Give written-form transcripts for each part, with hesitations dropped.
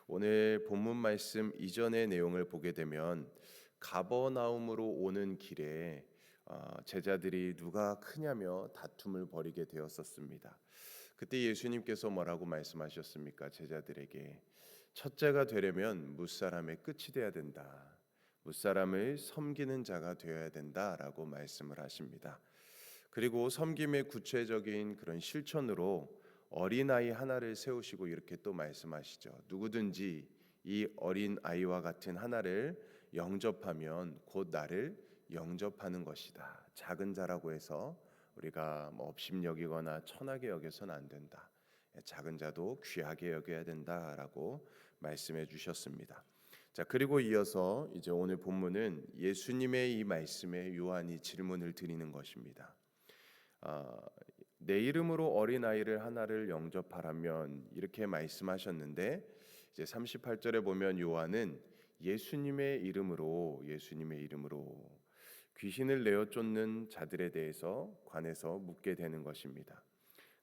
오늘 본문 말씀 이전의 내용을 보게 되면 가버나움으로 오는 길에 제자들이 누가 크냐며 다툼을 벌이게 되었었습니다. 그때 예수님께서 뭐라고 말씀하셨습니까? 제자들에게 첫째가 되려면 무사람의 끝이 되어야 된다. 무사람을 섬기는 자가 되어야 된다라고 말씀을 하십니다. 그리고 섬김의 구체적인 그런 실천으로 어린아이 하나를 세우시고 이렇게 또 말씀하시죠. 누구든지 이 어린 아이와 같은 하나를 영접하면 곧 나를 영접하는 것이다. 작은 자라고 해서 우리가 업심여기거나 천하게 여겨서는 안 된다. 작은 자도 귀하게 여겨야 된다라고 말씀해 주셨습니다. 자, 그리고 이어서 이제 오늘 본문은 예수님의 이 말씀에 요한이 질문을 드리는 것입니다. 내 이름으로 어린아이를 하나를 영접하라면 이렇게 말씀하셨는데 이제 38절에 보면 요한은 예수님의 이름으로 귀신을 내어 쫓는 자들에 대해서 관해서 묻게 되는 것입니다.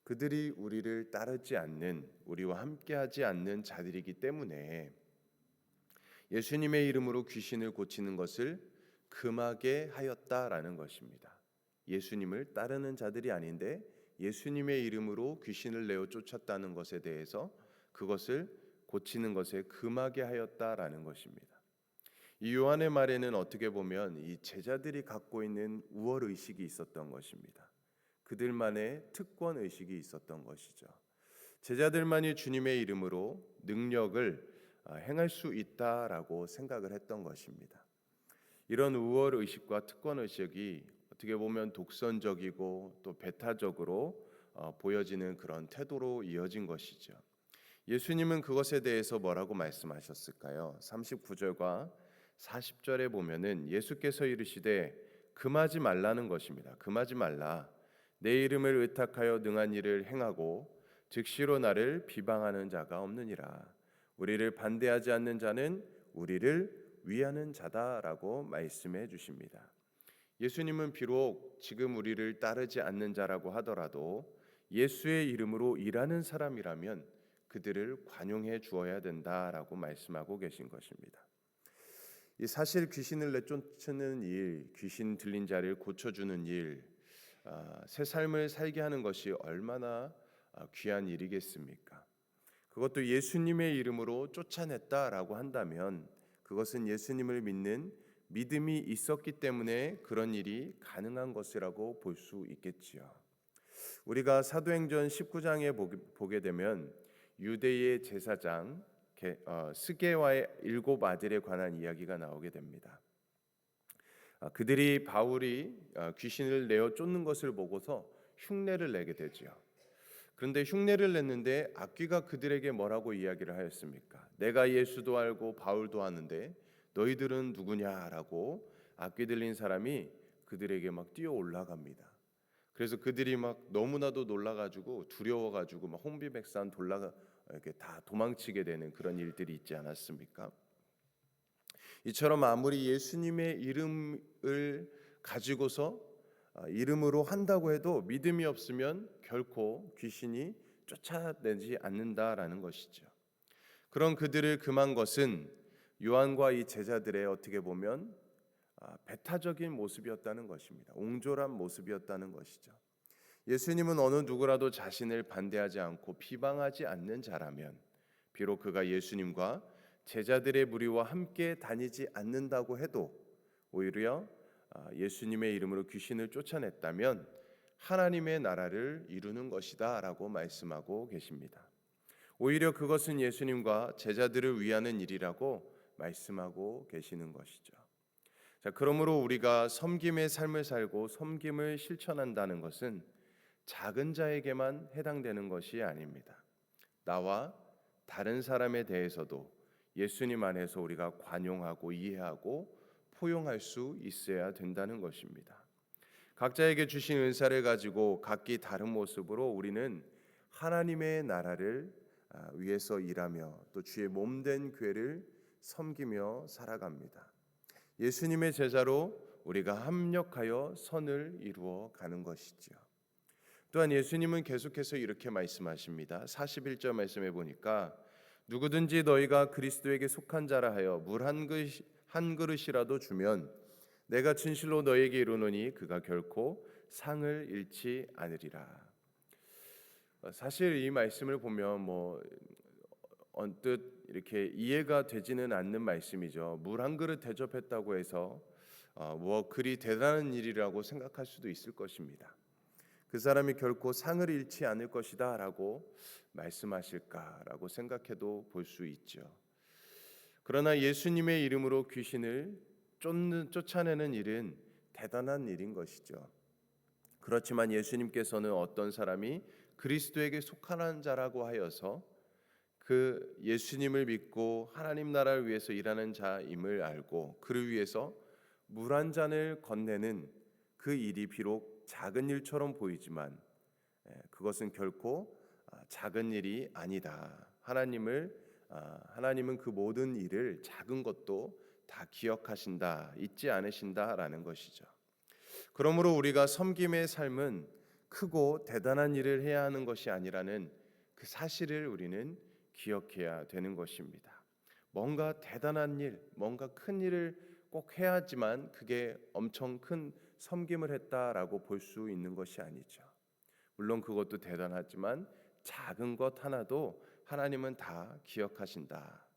그들이 우리를 따르지 않는, 우리와 함께하지 않는 자들이기 때문에 예수님의 이름으로 귀신을 고치는 것을 금하게 하였다라는 것입니다. 예수님을 따르는 자들이 아닌데 예수님의 이름으로 귀신을 내어 쫓았다는 것에 대해서 그것을 고치는 것에 금하게 하였다라는 것입니다. 이 요한의 말에는 어떻게 보면 이 제자들이 갖고 있는 우월 의식이 있었던 것입니다. 그들만의 특권 의식이 있었던 것이죠. 제자들만이 주님의 이름으로 능력을 행할 수 있다라고 생각을 했던 것입니다. 이런 우월 의식과 특권 의식이 어떻게 보면 독선적이고 또 배타적으로 보여지는 그런 태도로 이어진 것이죠. 예수님은 그것에 대해서 뭐라고 말씀하셨을까요? 39절과 40절에 보면은 예수께서 이르시되 금하지 말라는 것입니다. 금하지 말라. 내 이름을 의탁하여 능한 일을 행하고 즉시로 나를 비방하는 자가 없느니라. 우리를 반대하지 않는 자는 우리를 위하는 자다라고 말씀해 주십니다. 예수님은 비록 지금 우리를 따르지 않는 자라고 하더라도 예수의 이름으로 일하는 사람이라면 그들을 관용해 주어야 된다라고 말씀하고 계신 것입니다. 이 사실 귀신을 내쫓는 일, 귀신 들린 자를 고쳐주는 일, 새 삶을 살게 하는 것이 얼마나 귀한 일이겠습니까? 그것도 예수님의 이름으로 쫓아냈다라고 한다면 그것은 예수님을 믿는 믿음이 있었기 때문에 그런 일이 가능한 것이라고 볼 수 있겠지요. 우리가 사도행전 19장에 보게 되면 유대의 제사장 스게와의 7 아들에 관한 이야기가 나오게 됩니다. 그들이 바울이 귀신을 내어 쫓는 것을 보고서 흉내를 내게 되지요. 그런데 흉내를 냈는데 악귀가 그들에게 뭐라고 이야기를 하였습니까? 내가 예수도 알고 바울도 아는데 너희들은 누구냐라고 악귀 들린 사람이 그들에게 막 뛰어 올라갑니다. 그래서 그들이 막 너무나도 놀라가지고 두려워가지고 막 혼비백산 이렇게 다 도망치게 되는 그런 일들이 있지 않았습니까? 이처럼 아무리 예수님의 이름을 가지고서 이름으로 한다고 해도 믿음이 없으면 결코 귀신이 쫓아내지 않는다라는 것이죠. 그런 그들을 금한 것은 요한과 이 제자들의 어떻게 보면 배타적인 모습이었다는 것입니다. 옹졸한 모습이었다는 것이죠. 예수님은 어느 누구라도 자신을 반대하지 않고 비방하지 않는 자라면 비록 그가 예수님과 제자들의 무리와 함께 다니지 않는다고 해도 오히려 예수님의 이름으로 귀신을 쫓아냈다면 하나님의 나라를 이루는 것이다 라고 말씀하고 계십니다. 오히려 그것은 예수님과 제자들을 위하는 일이라고 말씀하고 계시는 것이죠. 자, 그러므로 우리가 섬김의 삶을 살고 섬김을 실천한다는 것은 작은 자에게만 해당되는 것이 아닙니다. 나와 다른 사람에 대해서도 예수님 안에서 우리가 관용하고 이해하고 포용할 수 있어야 된다는 것입니다. 각자에게 주신 은사를 가지고 각기 다른 모습으로 우리는 하나님의 나라를 위해서 일하며 또 주의 몸된 교회를 섬기며 살아갑니다. 예수님의 제자로 우리가 합력하여 선을 이루어 가는 것이지요. 또한 예수님은 계속해서 이렇게 말씀하십니다. 41절 말씀해 보니까 누구든지 너희가 그리스도에게 속한 자라 하여 물 한 그릇이라도 주면 내가 진실로 너희에게 이르노니 그가 결코 상을 잃지 않으리라. 사실 이 말씀을 보면 언뜻 이렇게 이해가 되지는 않는 말씀이죠. 물 한 그릇 대접했다고 해서 그리 대단한 일이라고 생각할 수도 있을 것입니다. 그 사람이 결코 상을 잃지 않을 것이다라고 말씀하실까라고 생각해도 볼 수 있죠. 그러나 예수님의 이름으로 귀신을 쫓아내는 일은 대단한 일인 것이죠. 그렇지만 예수님께서는 어떤 사람이 그리스도에게 속한 자라고 하여서 그 예수님을 믿고 하나님 나라를 위해서 일하는 자임을 알고 그를 위해서 물 한 잔을 건네는 그 일이 비록 작은 일처럼 보이지만 그것은 결코 작은 일이 아니다. 하나님은 그 모든 일을 작은 것도 다 기억하신다, 잊지 않으신다라는 것이죠. 그러므로 우리가 섬김의 삶은 크고 대단한 일을 해야 하는 것이 아니라는 그 사실을 우리는 기억해야 되는 것입니다. 뭔가 대단한 일, 뭔가 큰 일을 꼭 해야지만 그게 엄청 큰 섬김을 했다라고 볼 수 있는 것이 아니죠. 물론 그것도 대단하지만 작은 것 하나도 하나님은 다 기억하신다.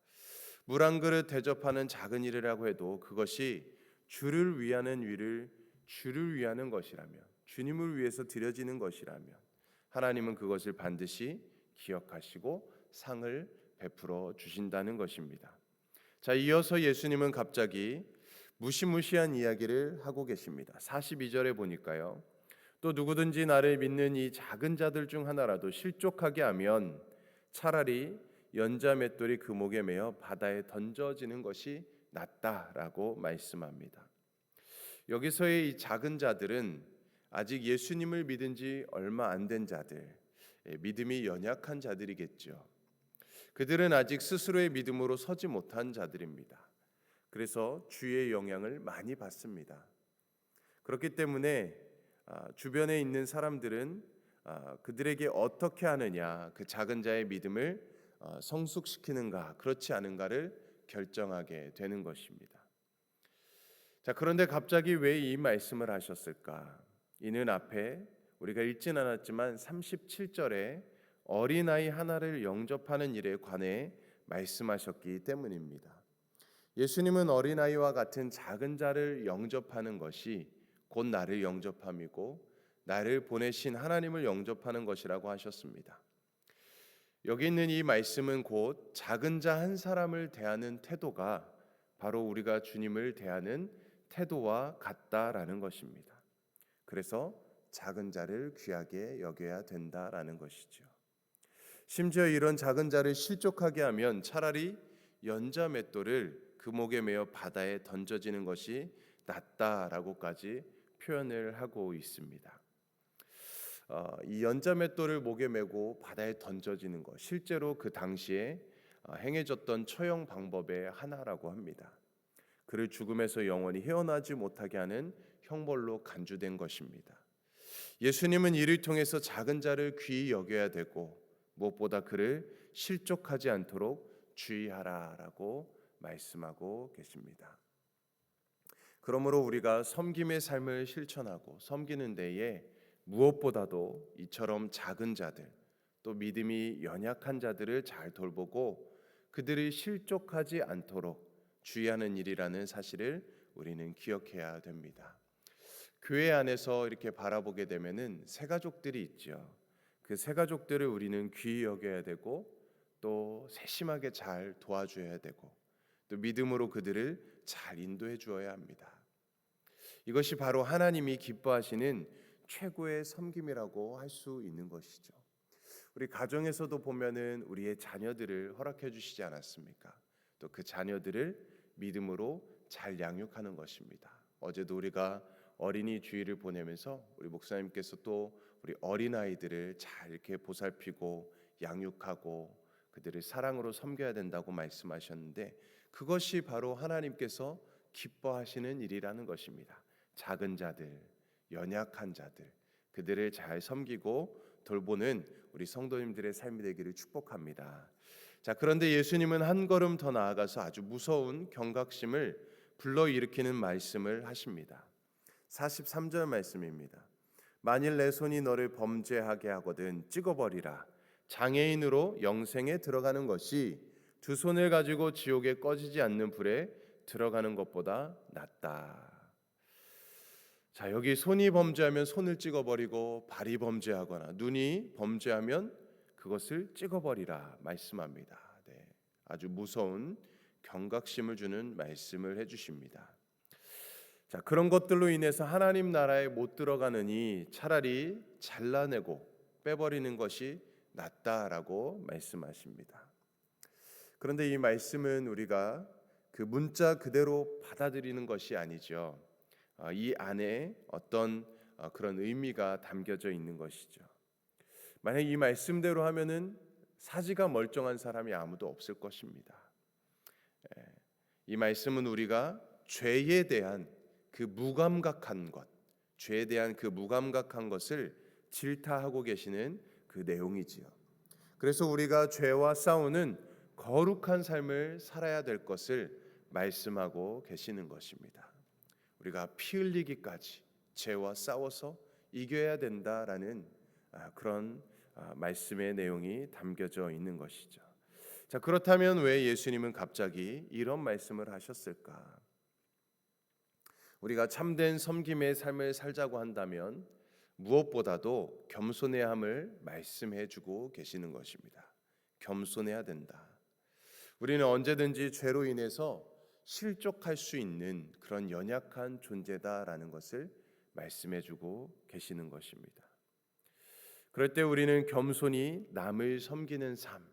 물 한 그릇 대접하는 작은 일이라고 해도 그것이 주를 위하는 것이라면, 주님을 위해서 드려지는 것이라면 하나님은 그것을 반드시 기억하시고 상을 베풀어 주신다는 것입니다. 자, 이어서 예수님은 갑자기 무시무시한 이야기를 하고 계십니다. 42절에 보니까요. 또 누구든지 나를 믿는 이 작은 자들 중 하나라도 실족하게 하면 차라리 연자 맷돌이 그 목에 매어 바다에 던져지는 것이 낫다라고 말씀합니다. 여기서의 이 작은 자들은 아직 예수님을 믿은 지 얼마 안 된 자들, 믿음이 연약한 자들이겠죠. 그들은 아직 스스로의 믿음으로 서지 못한 자들입니다. 그래서 주의 영향을 많이 받습니다. 그렇기 때문에 주변에 있는 사람들은 그들에게 어떻게 하느냐, 그 작은 자의 믿음을 성숙시키는가, 그렇지 않은가를 결정하게 되는 것입니다. 자, 그런데 갑자기 왜 이 말씀을 하셨을까? 이는 앞에 우리가 읽진 않았지만 37절에 어린아이 하나를 영접하는 일에 관해 말씀하셨기 때문입니다. 예수님은 어린아이와 같은 작은 자를 영접하는 것이 곧 나를 영접함이고 나를 보내신 하나님을 영접하는 것이라고 하셨습니다. 여기 있는 이 말씀은 곧 작은 자 한 사람을 대하는 태도가 바로 우리가 주님을 대하는 태도와 같다라는 것입니다. 그래서 작은 자를 귀하게 여겨야 된다라는 것이죠. 심지어 이런 작은 자를 실족하게 하면 차라리 연자 맷돌을 그 목에 매어 바다에 던져지는 것이 낫다라고까지 표현을 하고 있습니다. 이 연자 맷돌을 목에 메고 바다에 던져지는 것, 실제로 그 당시에 행해졌던 처형 방법의 하나라고 합니다. 그를 죽음에서 영원히 헤어나지 못하게 하는 형벌로 간주된 것입니다. 예수님은 이를 통해서 작은 자를 귀히 여겨야 되고 무엇보다 그를 실족하지 않도록 주의하라라고 말씀하고 계십니다. 그러므로 우리가 섬김의 삶을 실천하고 섬기는 데에 무엇보다도 이처럼 작은 자들, 또 믿음이 연약한 자들을 잘 돌보고 그들이 실족하지 않도록 주의하는 일이라는 사실을 우리는 기억해야 됩니다. 교회 안에서 이렇게 바라보게 되면은 새 가족들이 있죠. 그 새 가족들을 우리는 귀히 여겨야 되고 또 세심하게 잘 도와줘야 되고 또 믿음으로 그들을 잘 인도해 주어야 합니다. 이것이 바로 하나님이 기뻐하시는 최고의 섬김이라고 할 수 있는 것이죠. 우리 가정에서도 보면은 우리의 자녀들을 허락해 주시지 않았습니까? 또 그 자녀들을 믿음으로 잘 양육하는 것입니다. 어제도 우리가 어린이 주일을 보내면서 우리 목사님께서 또 우리 어린아이들을 잘 이렇게 보살피고 양육하고 그들을 사랑으로 섬겨야 된다고 말씀하셨는데 그것이 바로 하나님께서 기뻐하시는 일이라는 것입니다. 작은 자들, 연약한 자들, 그들을 잘 섬기고 돌보는 우리 성도님들의 삶이 되기를 축복합니다. 자, 그런데 예수님은 한 걸음 더 나아가서 아주 무서운 경각심을 불러일으키는 말씀을 하십니다. 43절 말씀입니다. 만일 내 손이 너를 범죄하게 하거든 찍어버리라. 장애인으로 영생에 들어가는 것이 두 손을 가지고 지옥에 꺼지지 않는 불에 들어가는 것보다 낫다. 자, 여기 손이 범죄하면 손을 찍어버리고, 발이 범죄하거나 눈이 범죄하면 그것을 찍어버리라 말씀합니다. 네, 아주 무서운 경각심을 주는 말씀을 해주십니다. 자, 그런 것들로 인해서 하나님 나라에 못 들어가느니 차라리 잘라내고 빼버리는 것이 낫다라고 말씀하십니다. 그런데 이 말씀은 우리가 그 문자 그대로 받아들이는 것이 아니죠. 이 안에 어떤 그런 의미가 담겨져 있는 것이죠. 만약 이 말씀대로 하면은 사지가 멀쩡한 사람이 아무도 없을 것입니다. 이 말씀은 우리가 죄에 대한 그 무감각한 것, 죄에 대한 그 무감각한 것을 질타하고 계시는 그 내용이지요. 그래서 우리가 죄와 싸우는 거룩한 삶을 살아야 될 것을 말씀하고 계시는 것입니다. 우리가 피 흘리기까지 죄와 싸워서 이겨야 된다라는 그런 말씀의 내용이 담겨져 있는 것이죠. 자, 그렇다면 왜 예수님은 갑자기 이런 말씀을 하셨을까? 우리가 참된 섬김의 삶을 살자고 한다면 무엇보다도 겸손해야 함을 말씀해 주고 계시는 것입니다. 겸손해야 된다. 우리는 언제든지 죄로 인해서 실족할 수 있는 그런 연약한 존재다라는 것을 말씀해 주고 계시는 것입니다. 그럴 때 우리는 겸손히 남을 섬기는 삶,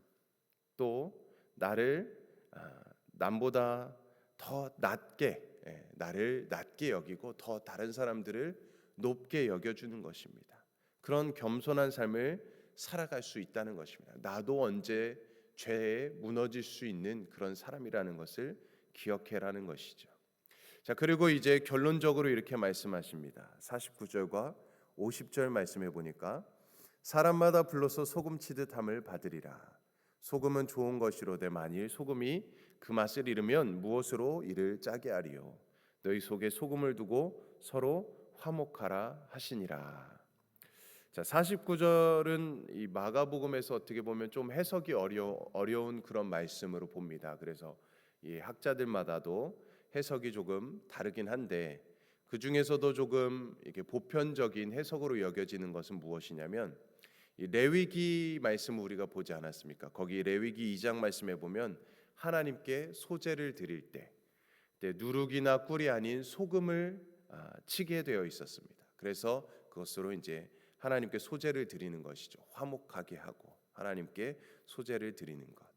또 나를 남보다 더 낮게, 나를 낮게 여기고 더 다른 사람들을 높게 여겨주는 것입니다. 그런 겸손한 삶을 살아갈 수 있다는 것입니다. 나도 언제 죄에 무너질 수 있는 그런 사람이라는 것을 기억해라는 것이죠. 자, 그리고 이제 결론적으로 이렇게 말씀하십니다. 49절과 50절 말씀해 보니까 사람마다 불러서 소금 치듯 함을 받으리라. 소금은 좋은 것이로되 만일 소금이 그 맛을 잃으면 무엇으로 이를 짜게 하리요. 너희 속에 소금을 두고 서로 화목하라 하시니라. 자, 49절은 이 마가복음에서 어떻게 보면 좀 해석이 어려운 그런 말씀으로 봅니다. 그래서 이 학자들마다도 해석이 조금 다르긴 한데 그 중에서도 조금 이렇게 보편적인 해석으로 여겨지는 것은 무엇이냐면 이 레위기 말씀을 우리가 보지 않았습니까? 거기 레위기 2장 말씀에 보면 하나님께 소제를 드릴 때 누룩이나 꿀이 아닌 소금을 치게 되어 있었습니다. 그래서 그것으로 이제 하나님께 소제를 드리는 것이죠. 화목하게 하고 하나님께 소제를 드리는 것.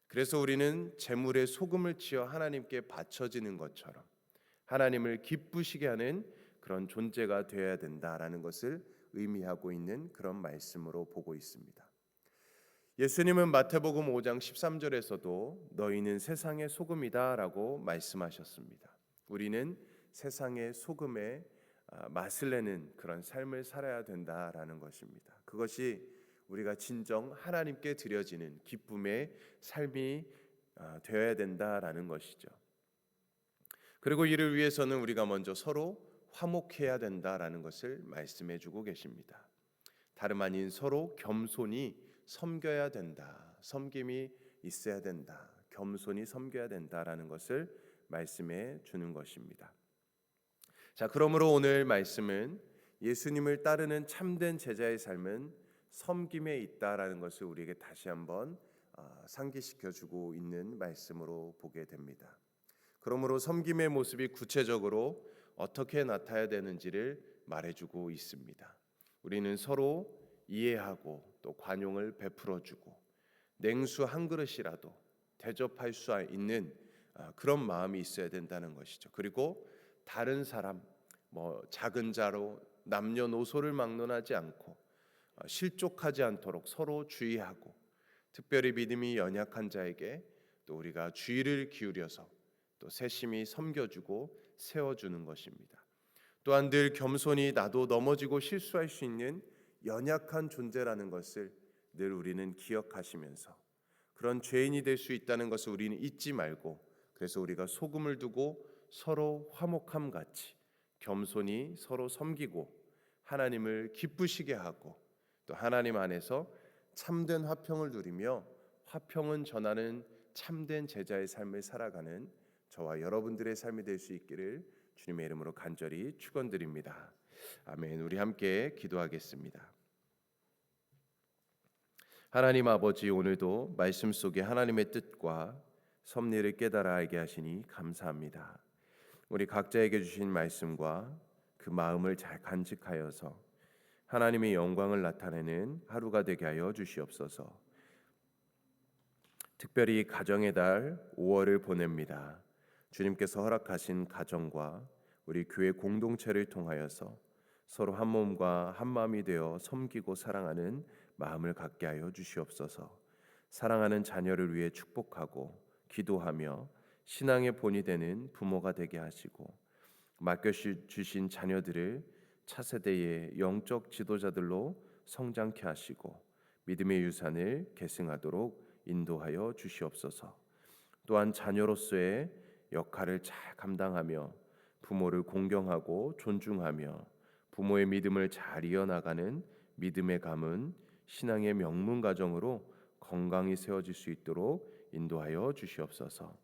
그래서 우리는 제물에 소금을 치어 하나님께 바쳐지는 것처럼 하나님을 기쁘시게 하는 그런 존재가 되어야 된다라는 것을 의미하고 있는 그런 말씀으로 보고 있습니다. 예수님은 마태복음 5장 13절에서도 너희는 세상의 소금이다라고 말씀하셨습니다. 우리는 세상의 소금에 맛을 내는 그런 삶을 살아야 된다라는 것입니다. 그것이 우리가 진정 하나님께 드려지는 기쁨의 삶이 되어야 된다라는 것이죠. 그리고 이를 위해서는 우리가 먼저 서로 화목해야 된다라는 것을 말씀해 주고 계십니다. 다름 아닌 서로 겸손히 섬겨야 된다. 섬김이 있어야 된다. 겸손히 섬겨야 된다라는 것을 말씀해 주는 것입니다. 자, 그러므로 오늘 말씀은 예수님을 따르는 참된 제자의 삶은 섬김에 있다라는 것을 우리에게 다시 한번 상기시켜 주고 있는 말씀으로 보게 됩니다. 그러므로 섬김의 모습이 구체적으로 어떻게 나타나야 되는지를 말해주고 있습니다. 우리는 서로 이해하고 또 관용을 베풀어주고 냉수 한 그릇이라도 대접할 수 있는 그런 마음이 있어야 된다는 것이죠. 그리고 다른 사람, 작은 자로 남녀노소를 막론하지 않고 실족하지 않도록 서로 주의하고 특별히 믿음이 연약한 자에게 또 우리가 주의를 기울여서 또 세심히 섬겨주고 세워주는 것입니다. 또한 늘 겸손히 나도 넘어지고 실수할 수 있는 연약한 존재라는 것을 늘 우리는 기억하시면서 그런 죄인이 될 수 있다는 것을 우리는 잊지 말고, 그래서 우리가 소금을 두고 서로 화목함 같이 겸손히 서로 섬기고 하나님을 기쁘시게 하고 또 하나님 안에서 참된 화평을 누리며 화평은 전하는 참된 제자의 삶을 살아가는 저와 여러분들의 삶이 될 수 있기를 주님의 이름으로 간절히 축원드립니다. 아멘. 우리 함께 기도하겠습니다. 하나님 아버지, 오늘도 말씀 속에 하나님의 뜻과 섭리를 깨달아 알게 하시니 감사합니다. 우리 각자에게 주신 말씀과 그 마음을 잘 간직하여서 하나님의 영광을 나타내는 하루가 되게 하여 주시옵소서. 특별히 가정의 달 5월을 보냅니다. 주님께서 허락하신 가정과 우리 교회 공동체를 통하여서 서로 한 몸과 한 마음이 되어 섬기고 사랑하는 마음을 갖게 하여 주시옵소서. 사랑하는 자녀를 위해 축복하고 기도하며 신앙의 본이 되는 부모가 되게 하시고, 맡겨주신 자녀들을 차세대의 영적 지도자들로 성장케 하시고 믿음의 유산을 계승하도록 인도하여 주시옵소서. 또한 자녀로서의 역할을 잘 감당하며 부모를 공경하고 존중하며 부모의 믿음을 잘 이어나가는 믿음의 가문, 신앙의 명문 가정으로 건강히 세워질 수 있도록 인도하여 주시옵소서.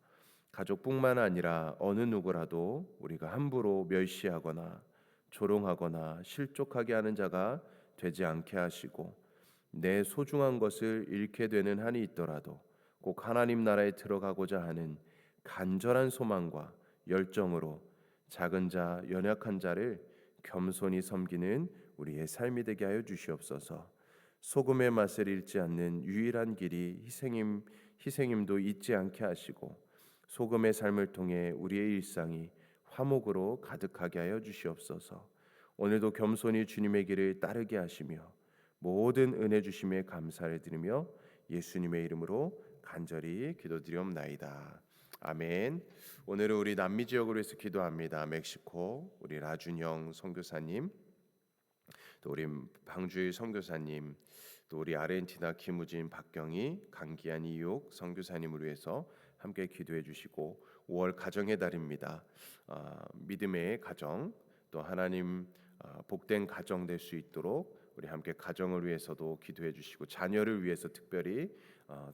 가족뿐만 아니라 어느 누구라도 우리가 함부로 멸시하거나 조롱하거나 실족하게 하는 자가 되지 않게 하시고, 내 소중한 것을 잃게 되는 한이 있더라도 꼭 하나님 나라에 들어가고자 하는 간절한 소망과 열정으로 작은 자, 연약한 자를 겸손히 섬기는 우리의 삶이 되게 하여 주시옵소서. 소금의 맛을 잃지 않는 유일한 길이 희생임도 잊지 않게 하시고, 소금의 삶을 통해 우리의 일상이 화목으로 가득하게 하여 주시옵소서. 오늘도 겸손히 주님의 길을 따르게 하시며 모든 은혜 주심에 감사를 드리며 예수님의 이름으로 간절히 기도드리옵나이다. 아멘. 오늘은 우리 남미 지역으로 해서 기도합니다. 멕시코 우리 라준형 선교사님, 또 우리 방주일 선교사님, 또 우리 아르헨티나 김우진, 박경희, 강기한, 이육 선교사님을 위해서 함께 기도해 주시고, 5월 가정의 달입니다. 믿음의 가정, 또 하나님 복된 가정 될 수 있도록 우리 함께 가정을 위해서도 기도해 주시고 자녀를 위해서 특별히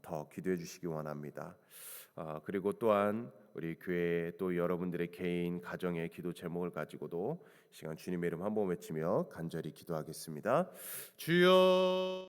더 기도해 주시기 원합니다. 그리고 또한 우리 교회 또 여러분들의 개인 가정의 기도 제목을 가지고도 시간 주님의 이름 한번 외치며 간절히 기도하겠습니다. 주여